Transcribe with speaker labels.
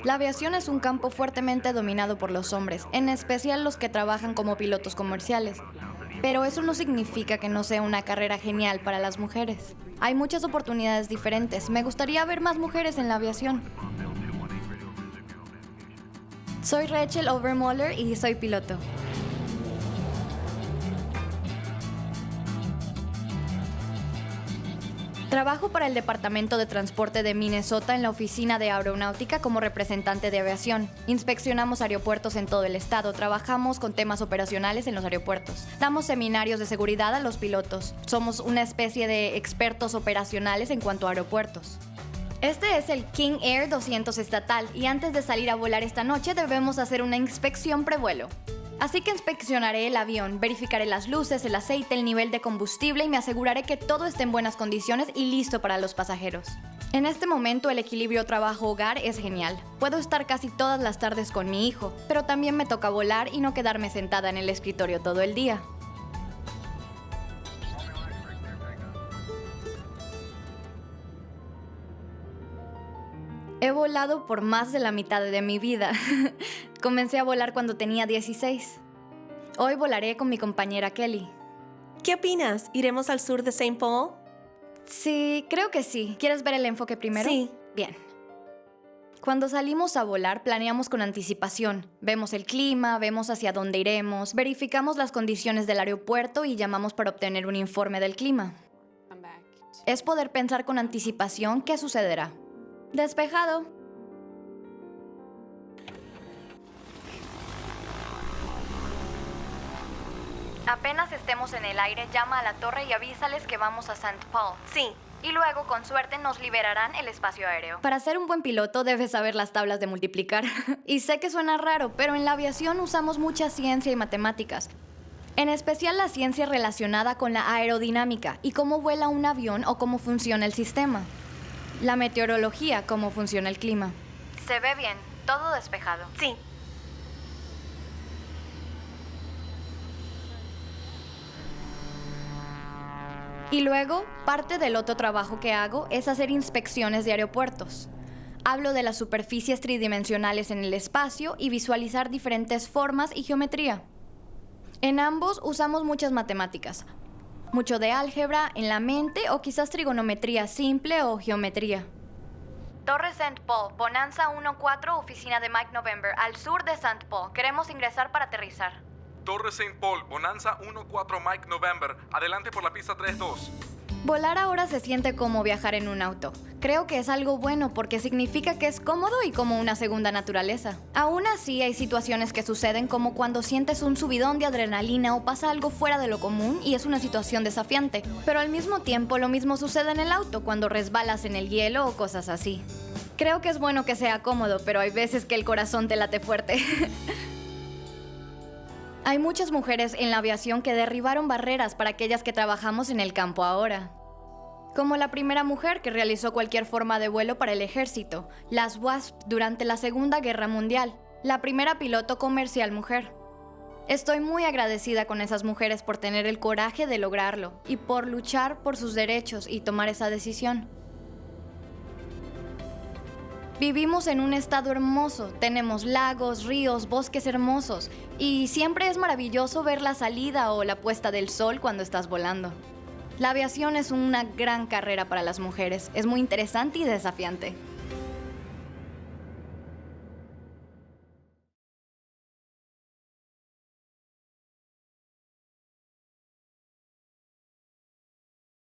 Speaker 1: La aviación es un campo fuertemente dominado por los hombres, en especial los que trabajan como pilotos comerciales. Pero eso no significa que no sea una carrera genial para las mujeres. Hay muchas oportunidades diferentes. Me gustaría ver más mujeres en la aviación. Soy Rachel Overmoller y soy piloto. Trabajo para el Departamento de Transporte de Minnesota en la Oficina de Aeronáutica como representante de aviación. Inspeccionamos aeropuertos en todo el estado, trabajamos con temas operacionales en los aeropuertos. Damos seminarios de seguridad a los pilotos. Somos una especie de expertos operacionales en cuanto a aeropuertos. Este es el King Air 200 estatal y antes de salir a volar esta noche debemos hacer una inspección prevuelo. Así que inspeccionaré el avión, verificaré las luces, el aceite, el nivel de combustible y me aseguraré que todo esté en buenas condiciones y listo para los pasajeros. En este momento el equilibrio trabajo-hogar es genial. Puedo estar casi todas las tardes con mi hijo, pero también me toca volar y no quedarme sentada en el escritorio todo el día. He volado por más de la mitad de mi vida. Comencé a volar cuando tenía 16. Hoy volaré con mi compañera Kelly.
Speaker 2: ¿Qué opinas? ¿Iremos al sur de St. Paul?
Speaker 1: Sí, creo que sí. ¿Quieres ver el enfoque primero?
Speaker 2: Sí.
Speaker 1: Bien. Cuando salimos a volar, planeamos con anticipación. Vemos el clima, vemos hacia dónde iremos, verificamos las condiciones del aeropuerto y llamamos para obtener un informe del clima. Es poder pensar con anticipación qué sucederá. Despejado. Apenas estemos en el aire, llama a la torre y avísales que vamos a St. Paul.
Speaker 2: Sí.
Speaker 1: Y luego, con suerte, nos liberarán el espacio aéreo. Para ser un buen piloto, debes saber las tablas de multiplicar. Y sé que suena raro, pero en la aviación usamos mucha ciencia y matemáticas. En especial la ciencia relacionada con la aerodinámica y cómo vuela un avión o cómo funciona el sistema. La meteorología, cómo funciona el clima. Se ve bien, todo despejado.
Speaker 2: Sí.
Speaker 1: Y luego, parte del otro trabajo que hago es hacer inspecciones de aeropuertos. Hablo de las superficies tridimensionales en el espacio y visualizar diferentes formas y geometría. En ambos usamos muchas matemáticas. Mucho de álgebra en la mente o quizás trigonometría simple o geometría. Torre St. Paul, Bonanza 14, oficina de Mike November, al sur de St. Paul. Queremos ingresar para aterrizar.
Speaker 3: Torre St. Paul, Bonanza 14 Mike November, adelante por la pista 32.
Speaker 1: Volar ahora se siente como viajar en un auto. Creo que es algo bueno porque significa que es cómodo y como una segunda naturaleza. Aún así, hay situaciones que suceden como cuando sientes un subidón de adrenalina o pasa algo fuera de lo común y es una situación desafiante. Pero al mismo tiempo, lo mismo sucede en el auto cuando resbalas en el hielo o cosas así. Creo que es bueno que sea cómodo, pero hay veces que el corazón te late fuerte. Hay muchas mujeres en la aviación que derribaron barreras para aquellas que trabajamos en el campo ahora. Como la primera mujer que realizó cualquier forma de vuelo para el ejército, las WASP durante la Segunda Guerra Mundial, la primera piloto comercial mujer. Estoy muy agradecida con esas mujeres por tener el coraje de lograrlo y por luchar por sus derechos y tomar esa decisión. Vivimos en un estado hermoso, tenemos lagos, ríos, bosques hermosos y siempre es maravilloso ver la salida o la puesta del sol cuando estás volando. La aviación es una gran carrera para las mujeres, es muy interesante y desafiante.